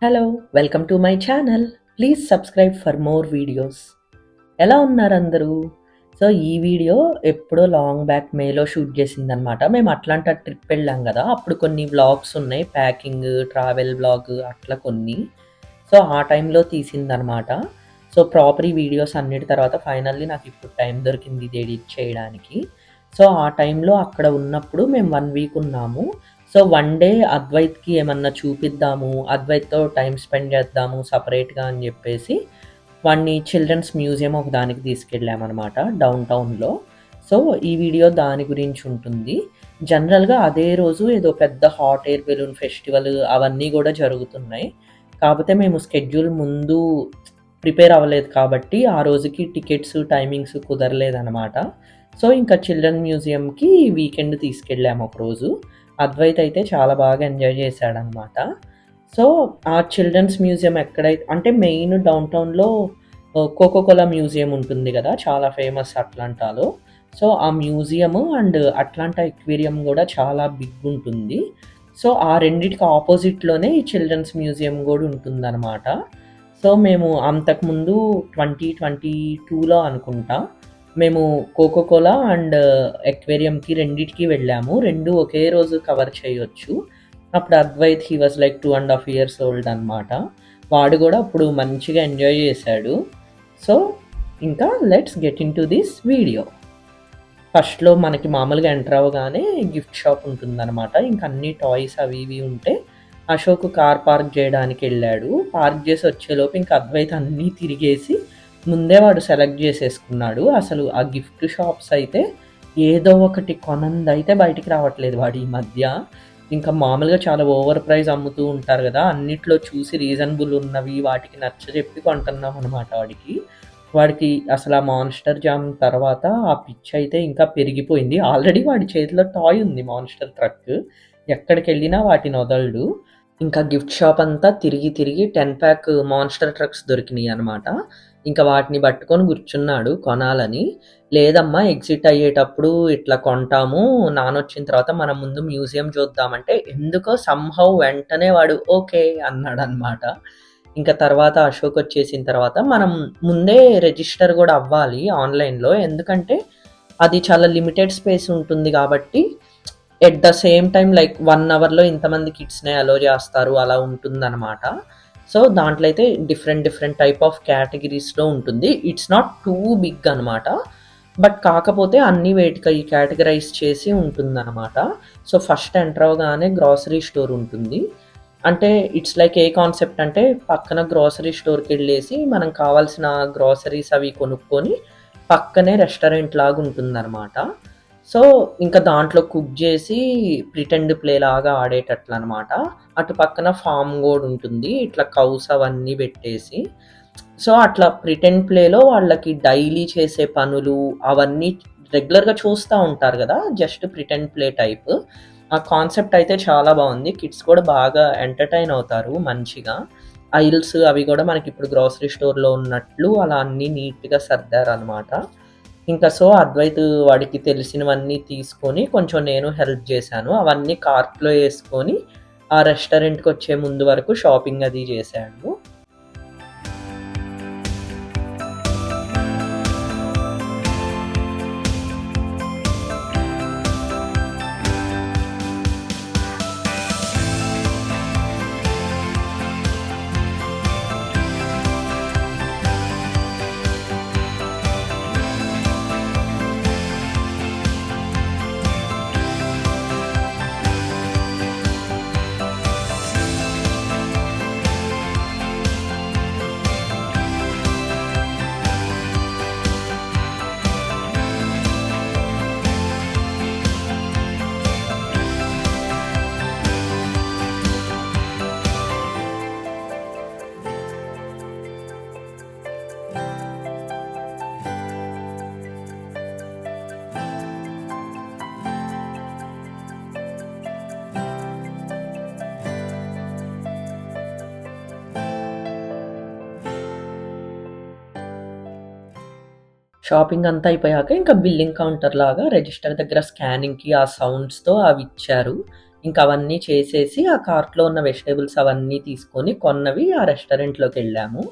Hello! Welcome to my channel. Please subscribe for more videos. ఎలా ఉన్నారందరూ? So, ఈ video ఎప్పుడో long back మేలో shoot చేసిందనమాట. మేము అట్లాంటా ట్రిప్ వెళ్ళాం గదా! అప్పుడు కొన్ని వ్లాగ్స్ ఉన్నాయి. ప్యాకింగ్, ట్రావెల్ వ్లాగ్ అట్లా కొన్ని. సో, ఆ టైంలో తీసిందనమాట. సో, ప్రాపర్ ఈ వీడియోస్ అన్నిటి తర్వాత ఫైనల్లీ నాకిప్పుడు టైం దొరికింది ఇది ఎడిట్ చేయడానికి. సో, ఆ టైంలో అక్కడ ఉన్నప్పుడు మేము 1 వీక్ ఉన్నాము. సో, వన్ డే అద్వైత్‌కి ఏమన్నా చూపిద్దాము, అద్వైత్‌తో టైమ్ స్పెండ్ చేద్దాము సెపరేట్‌గా అని జెప్పేసి, వాడిని చిల్డ్రన్స్ మ్యూజియం ఒకదానికి తీసుకెళ్ళామనమాట డౌన్ టౌన్‌లో. సో, ఈ వీడియో దాని గురించి ఉంటుంది. జనరల్‌గా అదే రోజు ఏదో పెద్ద హాట్ ఎయిర్ బెలూన్ ఫెస్టివల్ అవన్నీ గూడా జరుగుతున్నాయి. కాపోతే మేము స్కెడ్యూల్ ముందు ప్రిపేర్ అవ్వలేదు కాబట్టి, ఆ రోజుకి టికెట్స్, టైమింగ్స్ కుదరలేదనమాట. సో, ఇంకా చిల్డ్రన్ మ్యూజియంకి వీకెండ్ తీసుకెళ్ళాము ఒకరోజు. అద్వైత్ అయితే చాలా బాగా ఎంజాయ్ చేశాడనమాట. సో, ఆ చిల్డ్రన్స్ మ్యూజియం అంటే మెయిన్ డౌన్ టౌన్‌లో కోకో కోలా మ్యూజియం ఉంటుంది గదా! చాలా ఫేమస్ అట్లాంటాలో. సో, ఆ మ్యూజియము అండ్ అట్లాంటా ఎక్వేరియం గూడా చాలా బిగ్గుంటుంది. సో, ఆ రెండిటికి ఆపోజిట్‌లోనే ఈ చిల్డ్రన్స్ మ్యూజియం గూడా ఉంటుందనమాట. సో, మేము అంతకుముందు 2022లో అనుకుంటా మేము కోకో కోలా అండ్ ఎక్వేరియంకి రెండిటికి వెళ్ళాము. 2 ఒకే రోజు కవర్ చేయొచ్చు. అప్పుడు Advait he was like 2 ½ years old అనమాట. వాడు గూడా అప్పుడు మంచిగా ఎంజాయ్ చేశాడు. సో, ఇంకా let's get into this video. ఫస్ట్‌లో మనకి మామూలుగా ఎంటర్ అవ్వగానే గిఫ్ట్ షాప్ ఉంటుందనమాట. ఇంక అన్ని టాయ్స్ అవి ఇవి ఉంటే అశోక్ కార్ పార్క్ జేయడానికెళ్ళాడు. పార్క్ జేసి వచ్చేలోపు ఇంక అద్వైత్ అన్నీ తిరిగేసి ముందే వాడు సెలెక్ట్ జేసేసుకున్నాడు. అసలు ఆ గిఫ్ట్ షాప్స్ అయితే ఏదో ఒకటి కొనందయితే బయటికి రావట్లేదు వాడు ఈ మధ్య. ఇంకా మామూలుగా చాలా ఓవర్ ప్రైస్ అమ్ముతూ ఉంటారు గదా! అన్నిట్లో చూసి రీజనబుల్ ఉన్నవి వాటికి నచ్చజెప్పి కొంటున్నామనమాట వాడికి. వాడికి అసలు ఆ మాన్‌స్టర్ జామ్ తర్వాత ఆ పిచ్చయితే ఇంకా పెరిగిపోయింది. ఆల్రెడీ వాడి చేతిలో టాయ్ ఉంది మాన్‌స్టర్ ట్రక్. ఎక్కడికెళ్ళినా వాటినొదలడు. ఇంకా గిఫ్ట్ షాప్ అంతా తిరిగి తిరిగి 10 ప్యాక్ మాన్‌స్టర్ ట్రక్స్ దొరికినియనమాట. ఇంకా వాటిని పట్టుకొని కూర్చున్నాడు కొనాలని. లేదమ్మా ఎగ్జిట్ అయ్యేటప్పుడు ఇట్లా కొంటాము. నాన్నొచ్చిన తర్వాత మనం ముందు మ్యూజియం చూద్దామంటే ఎందుకో సమ్‌హౌ వెంటనే వాడు ఓకే అన్నాడనమాట. ఇంకా తర్వాత అశోక్ వచ్చేసిన తర్వాత మనం ముందే రిజిస్టర్ గూడా అవ్వాలి ఆన్‌లైన్‌లో. ఎందుకంటే అది చాలా లిమిటెడ్ స్పేస్ ఉంటుంది గాబట్టి at the same time like 1 అవర్‌లో ఇంతమంది కిడ్స్‌నే అలో జేస్తారు అలా ఉంటుందనమాట. సో, దాంట్లో అయితే డిఫరెంట్ డిఫరెంట్ టైప్ ఆఫ్ కేటగిరీస్‌లో ఉంటుంది. ఇట్స్ నాట్ టూ బిగ్ అనమాట. బట్ కాకపోతే అన్ని వేటికి కేటగరైజ్ చేసి ఉంటుందనమాట. సో, ఫస్ట్ ఎంటర్ అవ్వగానే గ్రోసరీ స్టోర్ ఉంటుంది. అంటే ఇట్స్ లైక్ ఏ కాన్సెప్ట్ అంటే పక్కన గ్రోసరీ స్టోర్‌కెళ్ళేసి మనం కావాల్సిన గ్రోసరీస్ అవి కొనుక్కొని పక్కనే రెస్టారెంట్ లాగా ఉంటుందనమాట. సో, ఇంకా దాంట్లో కుక్ జేసి ప్రిటెండ్ ప్లే లాగా ఆడేటట్లనమాట. అటు పక్కన ఫార్మ్ గూడా ఉంటుంది. ఇట్లా కౌస్ అవన్నీ బెట్టేసి. సో, అట్లా ప్రిటెండ్ ప్లేలో వాళ్ళకి డైలీ చేసే పనులు అవన్నీ రెగ్యులర్‌గా చూస్తా ఉంటారు గదా! Just pretend play type. ఆ కాన్సెప్ట్ అయితే చాలా బావుంది. కిడ్స్ కూడా బాగా ఎంటర్‌టైన్ అవుతారు మంచిగా. ఐల్స్ అవి గూడా మనకిప్పుడు గ్రోసరీ స్టోర్‌లో ఉన్నట్లు అలా అన్నీ నీట్‌గా సర్దారనమాట. ఇంకా సో, అద్వైత్ వాడికి తెలిసినవన్నీ తీసుకొని కొంచెం నేను హెల్ప్ జేశాను. అవన్నీ కార్ట్‌లో యేసుకొని ఆ రెస్టారెంట్‌కొచ్చే ముందు వరకు షాపింగ్ అది జేశాడు. షాపింగ్ అంతా అయిపోయాక ఇంకా బిల్లింగ్ కౌంటర్ లాగా రిజిస్టర్ దగ్గర స్కానింగ్‌కి ఆ సౌండ్స్‌తో అవిచ్చారు. ఇంకా అవన్నీ చేసేసి ఆ కార్ట్‌లో ఉన్న వెజిటబుల్స్ అవన్నీ తీసుకొని కొన్నవి ఆ రెస్టారెంట్‌లోకి వెళ్ళాము.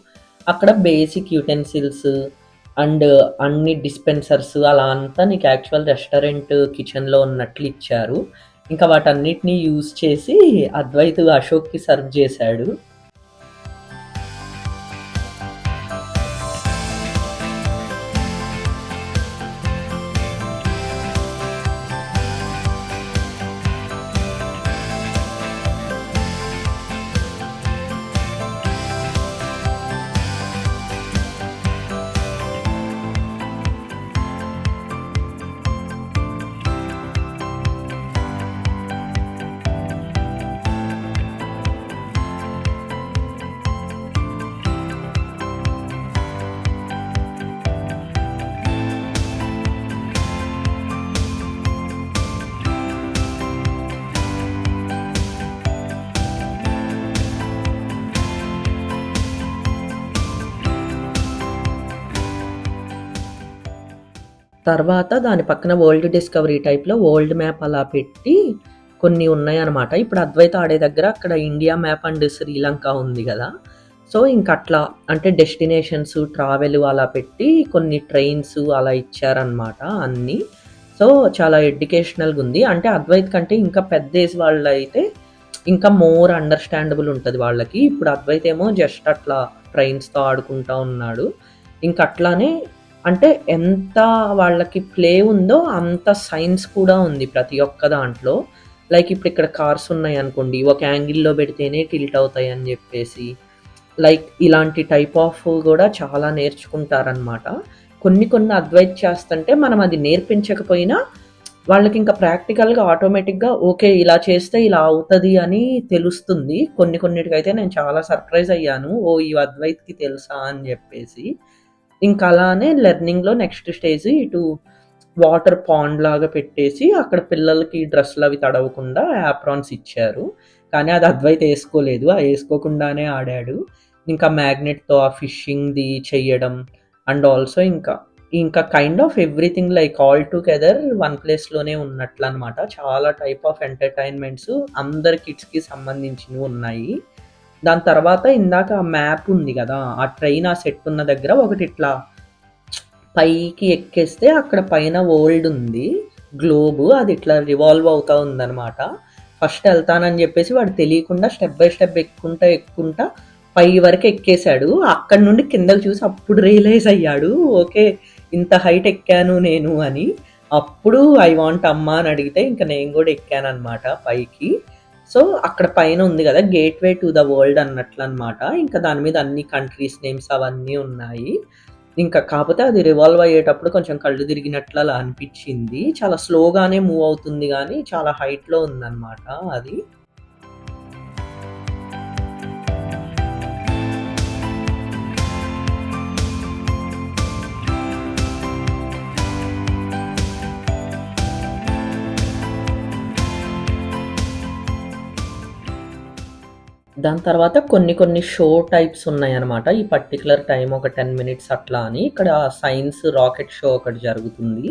అక్కడ బేసిక్ యుటెన్సిల్స్ అండ్ అన్ని డిస్పెన్సర్స్ అలా అంతా నీకు యాక్చువల్ రెస్టారెంట్ కిచెన్‌లో ఉన్నట్లు ఇచ్చారు. ఇంకా వాటన్నిటిని యూజ్ చేసి అద్వైత్ అశోక్‌కి సర్వ్ చేశాడు. తర్వాత దాని పక్కన వరల్డ్ డిస్కవరీ టైప్‌లో వరల్డ్ మ్యాప్ అలా పెట్టి కొన్ని ఉన్నాయన్నమాట. ఇప్పుడు అద్వైత ఆడే దగ్గర అక్కడ ఇండియా మ్యాప్ అండ్ శ్రీలంక ఉంది గదా! సో, ఇంకట్లా అంటే డెస్టినేషన్స్, ట్రావెల్ అలా పెట్టి కొన్ని ట్రైన్స్ అలా ఇచ్చారనమాట అన్నీ. సో, చాలా ఎడ్యుకేషనల్‌గుంది. అంటే అద్వైత్ కంటే ఇంకా పెద్ద ఏజ్ వాళ్ళైతే ఇంకా మోర్ అండర్‌స్టాండబుల్ ఉంటది వాళ్ళకి. ఇప్పుడు అద్వైత్ ఏమో జస్ట్ అట్లా ట్రైన్స్‌తో ఆడుకుంటా ఉన్నాడు. ఇంకట్లానే అంటే ఎంత వాళ్ళకి ప్లే ఉందో అంత సైన్స్ కూడా ఉంది ప్రతి ఒక్క దాంట్లో. లైక్ ఇప్పుడు ఇక్కడ కార్స్ ఉన్నాయనుకోండి, ఒక యాంగిల్‌లో పెడితేనే టిల్ట్ అవుతాయని జెప్పేసి, లైక్ ఇలాంటి టైప్ ఆఫ్ గూడా చాలా నేర్చుకుంటారనమాట. కొన్ని కొన్ని అద్వైత్ చేస్తంటే మనం అది నేర్పించకపోయినా వాళ్ళకింక ప్రాక్టికల్‌గా ఆటోమేటిక్‌గా ఓకే. ఇలా చేస్తే ఇలా అవుతది అని తెలుస్తుంది. కొన్ని కొన్నిటికైతే నేను చాలా సర్ప్రైజ్ అయ్యాను. ఓహ్! ఈ అద్వైత్‌కి తెలుసా అని జెప్పేసి. ఇంకలానే లెర్నింగ్‌లో నెక్స్ట్ స్టేజ్ ఇటు వాటర్ పాండ్ లాగా పెట్టేసి అక్కడ పిల్లలకి డ్రెస్సులవి తడవకుండా యాప్రాన్స్ ఇచ్చారు. కానీ అది అద్వైత్ ఏసుకోలేదు. ఏసుకోకుండానే ఆడాడు. ఇంకా మ్యాగ్నెట్‌తో ఆ ఫిషింగ్‌ది చెయ్యడం అండ్ ఆల్సో ఇంకా kind of everything like all together one ప్లేస్‌లోనే ఉన్నట్లనమాట. చాలా టైప్ ఆఫ్ ఎంటర్‌టైన్‌మెంట్స్ అందరి కిడ్స్‌కి సంబంధించినవి ఉన్నాయి. దాని తర్వాత ఇందాక ఆ మ్యాప్ ఉంది గదా! ఆ ట్రైన్ ఆ సెట్ ఉన్న దగ్గర ఒకటిట్లా పైకి ఎక్కేస్తే అక్కడ పైన వరల్డ్ ఉంది. గ్లోబు అది ఇట్లా రివాల్వ్ అవుతా ఉందనమాట. ఫస్ట్ ఎళ్తానని జెప్పేసి వాడు తెలియకుండా స్టెప్ బై స్టెప్ ఎక్కుంటా పై వరకు ఎక్కేసాడు. అక్కడి నుండి కిందకి చూసి అప్పుడు రియలైజ్ అయ్యాడు. ఓకే. ఇంత హైట్ ఎక్కాను నేను అని. అప్పుడు ఐ వాంట్ అమ్మా అని అడిగితే ఇంక నేను గూడా ఎక్కాననమాట పైకి. సో, అక్కడ పైన ఉంది గదా! గేట్‌వే టు ద వరల్డ్ అన్నట్లనమాట. ఇంకా దాని మీద అన్ని కంట్రీస్ నేమ్స్ అవన్నీ ఉన్నాయి. ఇంకా కాపోతే అది రివాల్వ్ అయ్యేటప్పుడు కొంచెం కళ్ళు తిరిగినట్లు అలా అనిపిచ్చింది. చాలా స్లోగానే మూవ్ అవుతుంది గానీ, చాలా హైట్‌లో ఉందనమాట అది. దాని తర్వాత కొన్ని కొన్ని షో టైప్స్ ఉన్నాయన్నమాట. ఈ పర్టిక్యులర్ టైమ్ ఒక 10 మినిట్స్ అట్లా అని. ఇక్కడ సైన్స్ రాకెట్ షో ఒకటి జరుగుతుంది.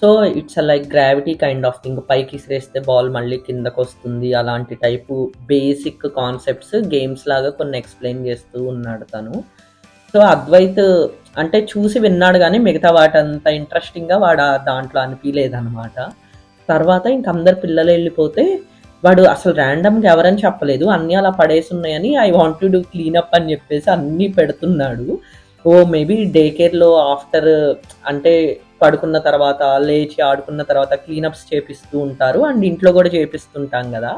So, it's like gravity kind of thing. పైకి ఇసిరేస్తే బాల్ మళ్ళీ కిందకొస్తుంది. అలాంటి టైపు బేసిక్ కాన్సెప్ట్స్ గేమ్స్ లాగా కొన్ని ఎక్స్‌ప్లెయిన్ చేస్తూ ఉన్నాడు తను. సో, అద్వైత్ అంటే చూసి విన్నాడు గానీ మిగతా వాటంత ఇంట్రెస్టింగ్‌గా దాంట్లో అనిపియలేదనమాట. తర్వాత ఇంక అందరు పిల్లలెళ్ళిపోతే వాడు అసలు ర్యాండమ్‌గా ఎవరని చెప్పలేదు. అన్నీ అలా పడేసున్నాయని I want to do cleanup అని జెప్పేసి అన్నీ పెడుతున్నాడు. మేబీ డే కేర్‌లో ఆఫ్టర్ అంటే పడుకున్న తర్వాత, లేచి ఆడుకున్న తర్వాత క్లీనప్స్ చేపిస్తూ ఉంటారు. అండ్ ఇంట్లో గూడా చేపిస్తుంటాం గదా!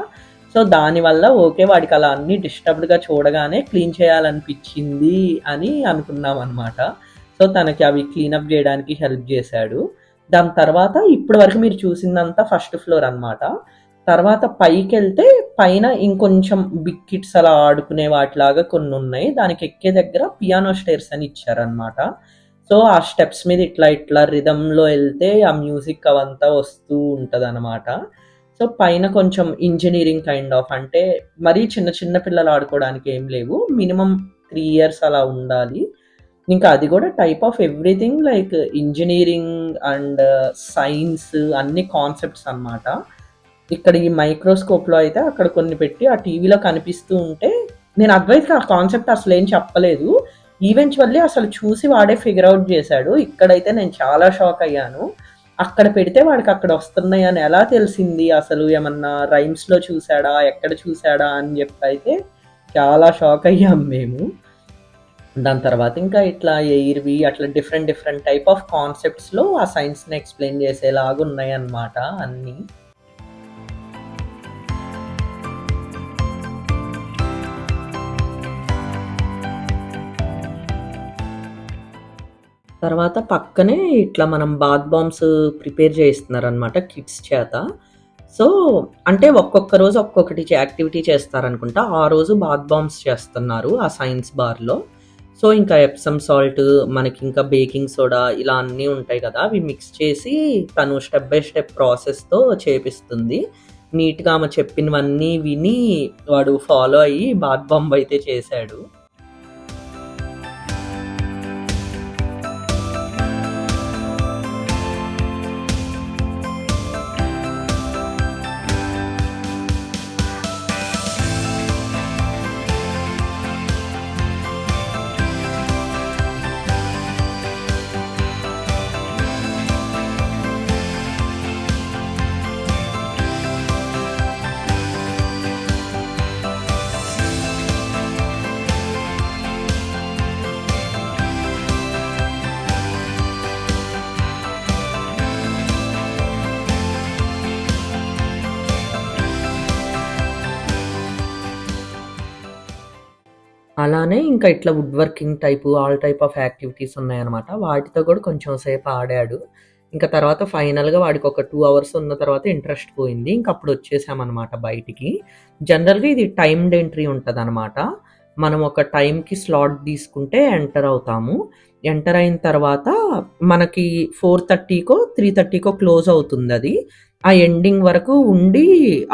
సో, దానివల్ల ఓకే. వాడికలా అన్నీ డిస్టర్బ్డ్‌గా చూడగానే క్లీన్ చేయాలనిపిచ్చింది అని అనుకున్నామనమాట. సో, తనకి అవి క్లీనప్ జేయడానికి హెల్ప్ జేశాడు. దాని తర్వాత ఇప్పటి వరకు మీరు చూసిందంతా ఫస్ట్ ఫ్లోర్ అనమాట. తర్వాత పైకెళ్తే పైన ఇంకొంచెం బిగ్ కిడ్స్ అలా ఆడుకునే వాటిలాగా కొన్నున్నాయి. దానికి ఎక్కే దగ్గర పియానో స్టైర్స్ అని ఇచ్చారనమాట. సో, ఆ స్టెప్స్ మీద ఇట్లా రిథమ్‌లో ఎళ్తే ఆ మ్యూజిక్ అవంతా వస్తూ ఉంటదనమాట. సో, పైన కొంచెం ఇంజినీరింగ్ కైండ్ ఆఫ్ అంటే మరీ చిన్న చిన్న పిల్లలు ఆడుకోవడానికి ఏం లేవు. మినిమమ్ 3 ఇయర్స్ అలా ఉండాలి. ఇంకా అది గూడా type of everything like engineering and science అన్ని కాన్సెప్ట్స్ అనమాట. ఇక్కడ ఈ మైక్రోస్కోప్‌లో అయితే అక్కడ కొన్ని పెట్టి ఆ టీవీలో కనిపిస్తూ ఉంటే, నేను అద్వైత్‌కి ఆ కాన్సెప్ట్ అసలేం చెప్పలేదు. ఈవెంచువల్లీ అసలు చూసి వాడే ఫిగర్ ఔట్ చేశాడు. ఇక్కడైతే నేను చాలా షాక్ అయ్యాను. అక్కడ పెడితే వాడికక్కడ వస్తున్నాయని ఎలా తెలిసింది? అసలు ఏమన్నా రైమ్స్‌లో చూసాడా? ఎక్కడ చూసాడా? అని జెప్పైతే చాలా షాక్ అయ్యాం మేము. దాని తర్వాత ఇంకా ఇట్లా ఎయిర్‌వి అట్లా డిఫరెంట్ డిఫరెంట్ టైప్ ఆఫ్ కాన్సెప్ట్స్‌లో ఆ సైన్స్‌ని ఎక్స్‌ప్లెయిన్ చేసేలాగున్నాయన్నమాట అన్నీ. తర్వాత పక్కనే ఇట్లా మనం బాత్ బాంబ్స్ ప్రిపేర్ చేయిస్తున్నారనమాట కిడ్స్ చేత. సో, అంటే ఒక్కొక్క రోజు ఒక్కొక్కటి యాక్టివిటీ చేస్తారనుకుంటా. ఆ రోజు బాత్ బాంబ్స్ చేస్తున్నారు ఆ సైన్స్ బార్‌లో. సో, ఇంకా ఎప్సమ్ సాల్ట్, మనకింకా బేకింగ్ సోడా ఇలా అన్నీ ఉంటాయి కదా! అవి మిక్స్ చేసి తను స్టెప్ బై స్టెప్ ప్రాసెస్‌తో చేపిస్తుంది. నీట్‌గా ఆమె చెప్పినవన్నీ విని వాడు ఫాలో అయ్యి బాత్ బాంబ్ అయితే చేశాడు. అలానే ఇంకా ఇట్లా wood working type, all type of activities ఉన్నాయన్నమాట. వాటితో కూడా కొంచెం సేపు ఆడాడు. ఇంకా తర్వాత ఫైనల్‌గా వాడికొక 2 అవర్స్ ఉన్న తర్వాత ఇంట్రెస్ట్ పోయింది. ఇంక అప్పుడు వచ్చేసామన్నమాట బయటికి. జనరల్‌గా ఇది టైమ్డ్ ఎంట్రీ ఉంటదనమాట. మనం ఒక టైమ్‌కి స్లాట్ తీసుకుంటే ఎంటర్ అవుతాము. ఎంటర్ అయిన తర్వాత మనకి 4:30కో, 3:30కో క్లోజ్ అవుతుందది. ఆ ఎండింగ్ వరకు ఉండి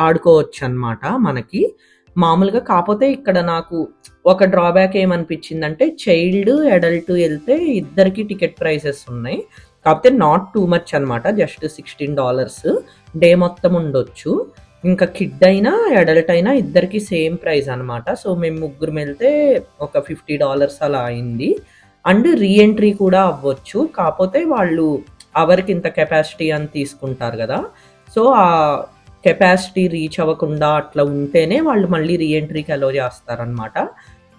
ఆడుకోవచ్చనమాట మనకి. మామూలుగా కాపోతే ఇక్కడ నాకు ఒక డ్రాబ్యాక్ ఏమనిపించిందంటే చైల్డ్, అడల్ట్ ఎళ్తే ఇద్దరికీ టికెట్ ప్రైసెస్ ఉన్నాయి. కాపోతే నాట్ టూ మచ్ అనమాట. జస్ట్ $16 డే మొత్తం ఉండొచ్చు. ఇంకా కిడ్ అయినా, అడల్ట్ అయినా ఇద్దరికీ సేమ్ ప్రైస్ అనమాట. సో, మేము ముగ్గురం ఎళ్తే ఒక $50 అలా అయింది. అండ్ రీ ఎంట్రీ కూడా అవ్వచ్చు. కాపోతే వాళ్ళు అవర్‌కి ఇంత కెపాసిటీ అని తీసుకుంటారు గదా! సో, ఆ కెపాసిటీ రీచ్ అవ్వకుండా అట్లా ఉంటేనే వాళ్ళు మళ్ళీ రీ ఎంట్రీకి అలో చేస్తారనమాట.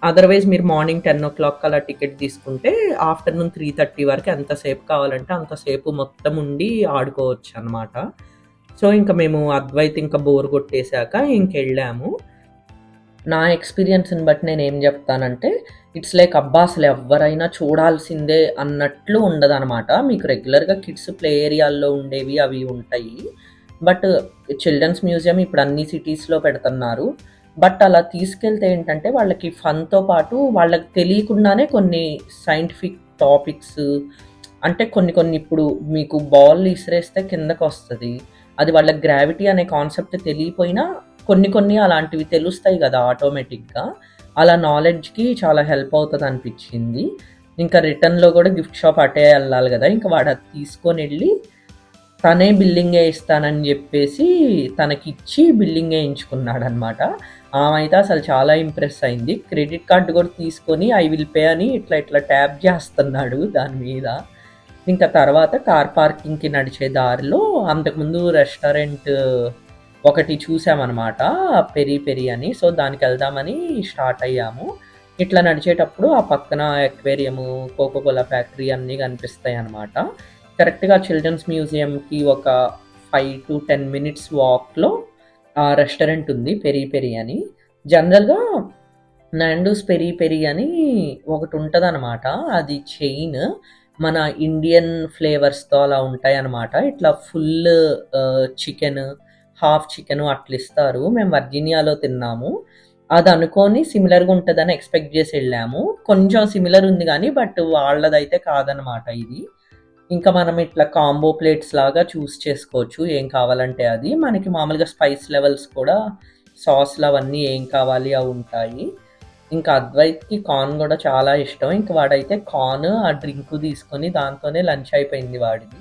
అదర్‌వైజ్ మీరు మార్నింగ్ 10:00 అలా టికెట్ తీసుకుంటే ఆఫ్టర్‌నూన్ 3:30 వరకు ఎంతసేపు కావాలంటే అంతసేపు మొత్తం ఉండి ఆడుకోవచ్చనమాట. సో, ఇంక మేము అద్వైత్ ఇంకా బోర్ కొట్టేసాక ఇంకెళ్ళాము. నా ఎక్స్‌పీరియన్స్‌ని బట్టి నేనేం జెప్తానంటే, ఇట్స్ లైక్ అబ్బా! అసలెవ్వరైనా చూడాల్సిందే అన్నట్లు ఉండదనమాట. మీకు రెగ్యులర్‌గా కిడ్స్ ప్లే ఏరియాల్లో ఉండేవి అవి ఉంటాయి. బట్ చిల్డ్రన్స్ మ్యూజియం ఇప్పుడు అన్ని సిటీస్‌లో పెడుతన్నారు. బట్ అలా తీసుకెళ్తే ఏంటంటే, వాళ్ళకి ఫన్‌తో పాటు వాళ్ళకి తెలియకుండానే కొన్ని సైంటిఫిక్ టాపిక్స్ అంటే కొన్ని కొన్ని ఇప్పుడు మీకు బాల్ ఇసిరేస్తే కిందకొస్తది. అది వాళ్ళకి గ్రావిటీ అనే కాన్సెప్ట్ తెలియపోయినా కొన్ని కొన్ని అలాంటివి తెలుస్తాయి గదా! ఆటోమేటిక్‌గా. అలా నాలెడ్జ్‌కి చాలా హెల్ప్ అవుతదనిపిచ్చింది. ఇంకా రిటర్న్‌లో గూడా గిఫ్ట్ షాప్ అటే యెళ్ళాలి గదా! ఇంక వాడది తీసుకొనెళ్ళి తనే బిల్లింగ్ ఏయిస్తానని జెప్పేసి తనకిచ్చి బిల్లింగ్ ఏయించుకున్నాడనమాట. ఆమైతే అసలు చాలా ఇంప్రెస్ అయింది. క్రెడిట్ కార్డ్ గూడా తీసుకొని ఐ విల్ పే అని ఇట్లా ఇట్లా ట్యాప్ జేస్తన్నాడు దాని మీద. ఇంకా తర్వాత కార్ పార్కింగ్‌కి నడిచే దారిలో అంతకుముందు రెస్టారెంట్ ఒకటి చూసామనమాట. పెరి పెరి అని. సో, దానికెళ్దామని స్టార్ట్ అయ్యాము. ఇట్లా నడిచేటప్పుడు ఆ పక్కన అక్వేరియము, కోకో కోలా ఫ్యాక్టరీ అన్నీ కనిపిస్తాయనమాట. కరెక్ట్‌గా చిల్డ్రన్స్ మ్యూజియంకి ఒక 5-10 మినిట్స్ వాక్‌లో ఆ రెస్టారెంట్ ఉంది పెరి పెరి అని. జనరల్‌గా నాండోస్ పెరి పెరి అని ఒకటుంటదనమాట. అది చైన్. మన ఇండియన్ ఫ్లేవర్స్‌తో అలా ఉంటాయనమాట. ఇట్లా ఫుల్ చికెను, హాఫ్ చికెను అట్లిస్తారు. మేము వర్జీనియాలో తిన్నాము. అదనుకోని సిమిలర్‌గా ఉంటదని ఎక్స్‌పెక్ట్ జేసి ఎళ్ళాము. కొంచెం సిమిలర్ ఉంది గానీ, బట్ వాళ్ళదైతే కాదనమాట ఇది. ఇంకా మనం ఇట్లా కాంబో ప్లేట్స్ లాగా చూస్ చేసుకోవచ్చు. ఏం కావాలంటే అది. మనకి మామూలుగా స్పైస్ లెవెల్స్ కూడా సాస్‌లవన్నీ ఏం కావాలి అవుంటాయి. ఇంకా అద్వైత్‌కి కార్న్ గూడా చాలా ఇష్టం. ఇంక వాడైతే కార్న్, ఆ డ్రింకు తీసుకొని దాంతోనే లంచ్ అయిపోయింది వాడిది.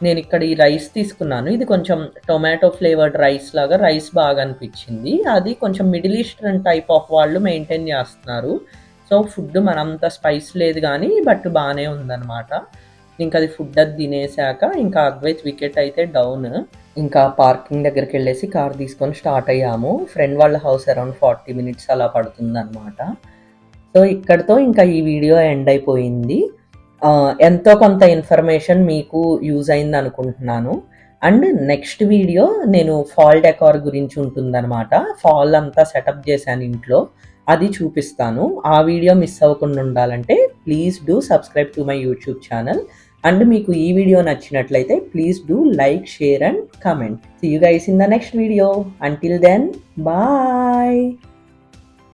నేను ఇక్కడ ఈ రైస్ తీసుకున్నాను. ఇది కొంచెం టొమాటో ఫ్లేవర్డ్ రైస్ లాగా రైస్ బాగా అనిపించింది. అది కొంచెం మిడిల్ ఈస్టర్న్ టైప్ ఆఫ్ వాళ్ళు మెయింటైన్ చేస్తున్నారు. సో ఫుడ్ మనంత స్పైస్ లేదు కానీ బట్ బాగానే ఉందన్నమాట. ఇంకా అది ఫుడ్ అది తినేసాక ఇంకా అద్వైత్ వికెట్ అయితే డౌన్. ఇంకా పార్కింగ్ దగ్గరికి వెళ్ళేసి కార్ తీసుకొని స్టార్ట్ అయ్యాము. ఫ్రెండ్ వాళ్ళ హౌస్ అరౌండ్ 40 మినిట్స్ అలా పడుతుందన్నమాట. సో ఇక్కడితో ఇంకా ఈ వీడియో ఎండ్ అయిపోయింది. ఎంతో కొంత ఇన్ఫర్మేషన్ మీకు యూజ్ అయింది అనుకుంటున్నాను. అండ్ నెక్స్ట్ వీడియో నేను ఫాల్ డెకార్ గురించి ఉంటుందన్నమాట. ఫాల్ అంతా సెటప్ చేశాను ఇంట్లో, అది చూపిస్తాను. ఆ వీడియో మిస్ అవ్వకుండా ఉండాలంటే please do subscribe to my YouTube channel. And మీకు ఈ వీడియో నచ్చినట్లయితే please do like, share and comment. See you guys in the next video. Until then bye.